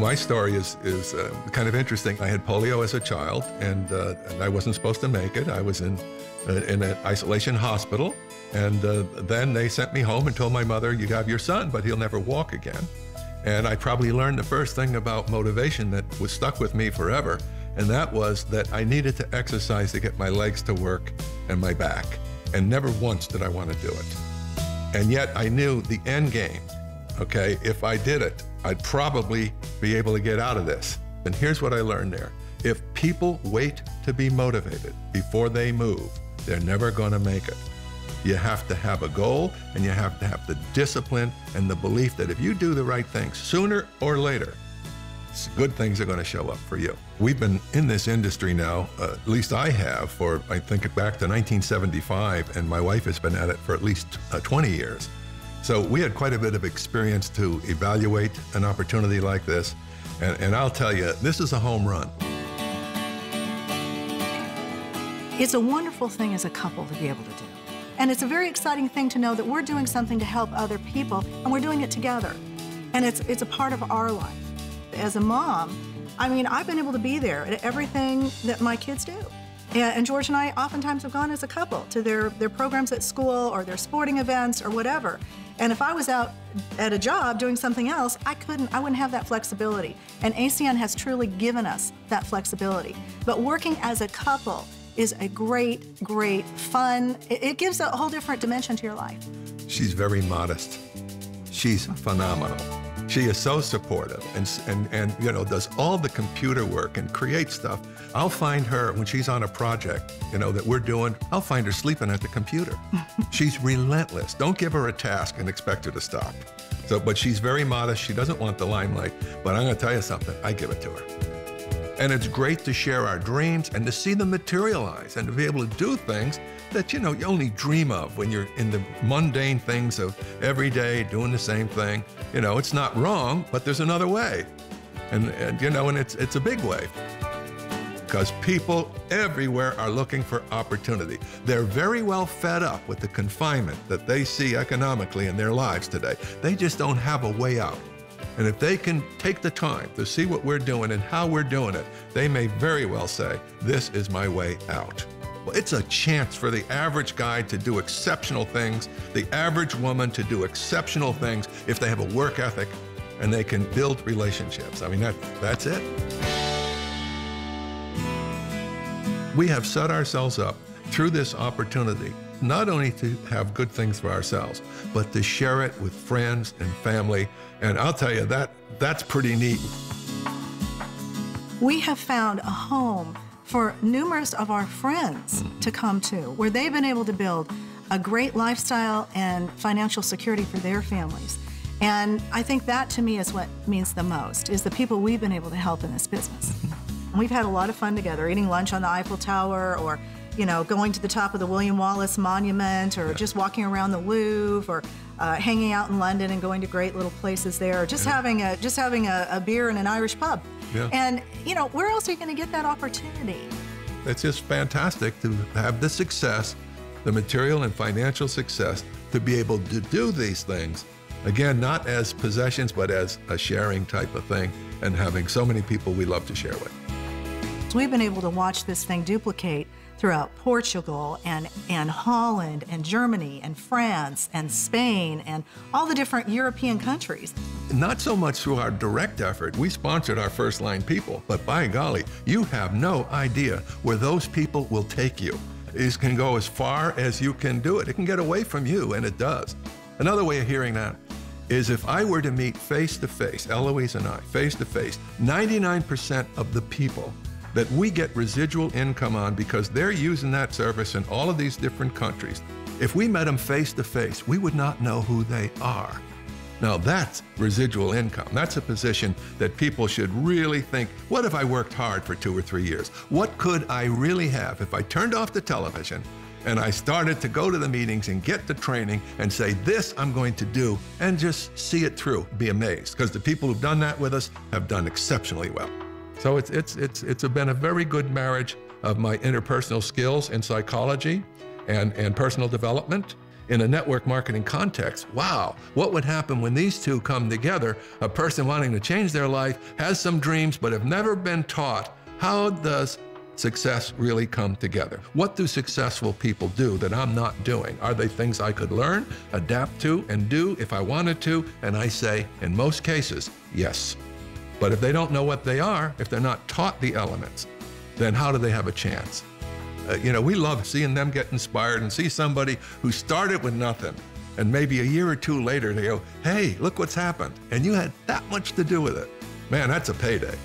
My story is kind of interesting. I had polio as a child, and I wasn't supposed to make it. I was in an isolation hospital, and then they sent me home and told my mother, "You have your son, but he'll never walk again." And I probably learned the first thing about motivation that was stuck with me forever, and that was that I needed to exercise to get my legs to work and my back. And never once did I want to do it. And yet I knew the end game, okay? If I did it, I'd probably be able to get out of this. And here's what I learned there. If people wait to be motivated before they move, they're never gonna make it. You have to have a goal, and you have to have the discipline and the belief that if you do the right things, sooner or later, good things are gonna show up for you. We've been in this industry now, at least I have, for I think back to 1975, and my wife has been at it for at least 20 years. So we had quite a bit of experience to evaluate an opportunity like this, and I'll tell you, this is a home run. It's a wonderful thing as a couple to be able to do. And it's a very exciting thing to know that we're doing something to help other people, and we're doing it together. And it's a part of our life. As a mom, I mean, I've been able to be there at everything that my kids do. And George and I oftentimes have gone as a couple to their programs at school or their sporting events or whatever. And if I was out at a job doing something else, I wouldn't have that flexibility. And ACN has truly given us that flexibility. But working as a couple is a great, great fun. It gives a whole different dimension to your life. She's very modest. She's phenomenal. She is so supportive and you know, does all the computer work and creates stuff. I'll find her when she's on a project, you know, that we're doing, I'll find her sleeping at the computer. She's relentless. Don't give her a task and expect her to stop. But she's very modest. She doesn't want the limelight. But I'm gonna tell you something, I give it to her. And it's great to share our dreams and to see them materialize and to be able to do things that, you know, you only dream of when you're in the mundane things of every day doing the same thing. You know, it's not wrong, but there's another way. And you know, and it's a big way. Because people everywhere are looking for opportunity. They're very well fed up with the confinement that they see economically in their lives today. They just don't have a way out. And if they can take the time to see what we're doing and how we're doing it, they may very well say, this is my way out. Well, it's a chance for the average guy to do exceptional things, the average woman to do exceptional things if they have a work ethic and they can build relationships. I mean, that's it. We have set ourselves up through this opportunity not only to have good things for ourselves, but to share it with friends and family. And I'll tell you, that's pretty neat. We have found a home for numerous of our friends to come to, where they've been able to build a great lifestyle and financial security for their families. And I think that, to me, is what means the most, is the people we've been able to help in this business. We've had a lot of fun together, eating lunch on the Eiffel Tower, or you know, going to the top of the William Wallace Monument, or just walking around the Louvre, or hanging out in London and going to great little places there, or just having a beer in an Irish pub. Yeah. And you know, where else are you going to get that opportunity? It's just fantastic to have the success, the material and financial success, to be able to do these things. Again, not as possessions, but as a sharing type of thing, and having so many people we love to share with. So we've been able to watch this thing duplicate throughout Portugal and Holland and Germany and France and Spain and all the different European countries. Not so much through our direct effort. We sponsored our first line people, but by golly, you have no idea where those people will take you. It can go as far as you can do it. It can get away from you, and it does. Another way of hearing that is if I were to meet face-to-face, Eloise and I, face-to-face, 99% of the people that we get residual income on because they're using that service in all of these different countries, if we met them face-to-face, we would not know who they are. Now that's residual income. That's a position that people should really think, what if I worked hard for 2 or 3 years? What could I really have if I turned off the television and I started to go to the meetings and get the training and say, this I'm going to do, and just see it through, be amazed, because the people who've done that with us have done exceptionally well. So it's been a very good marriage of my interpersonal skills in psychology and personal development, in a network marketing context. Wow, what would happen when these two come together? A person wanting to change their life, has some dreams, but have never been taught, how does success really come together? What do successful people do that I'm not doing? Are they things I could learn, adapt to, and do if I wanted to? And I say, in most cases, yes. But if they don't know what they are, if they're not taught the elements, then how do they have a chance? We love seeing them get inspired and see somebody who started with nothing, and maybe a year or two later they go, hey, look what's happened. And you had that much to do with it. Man, that's a payday.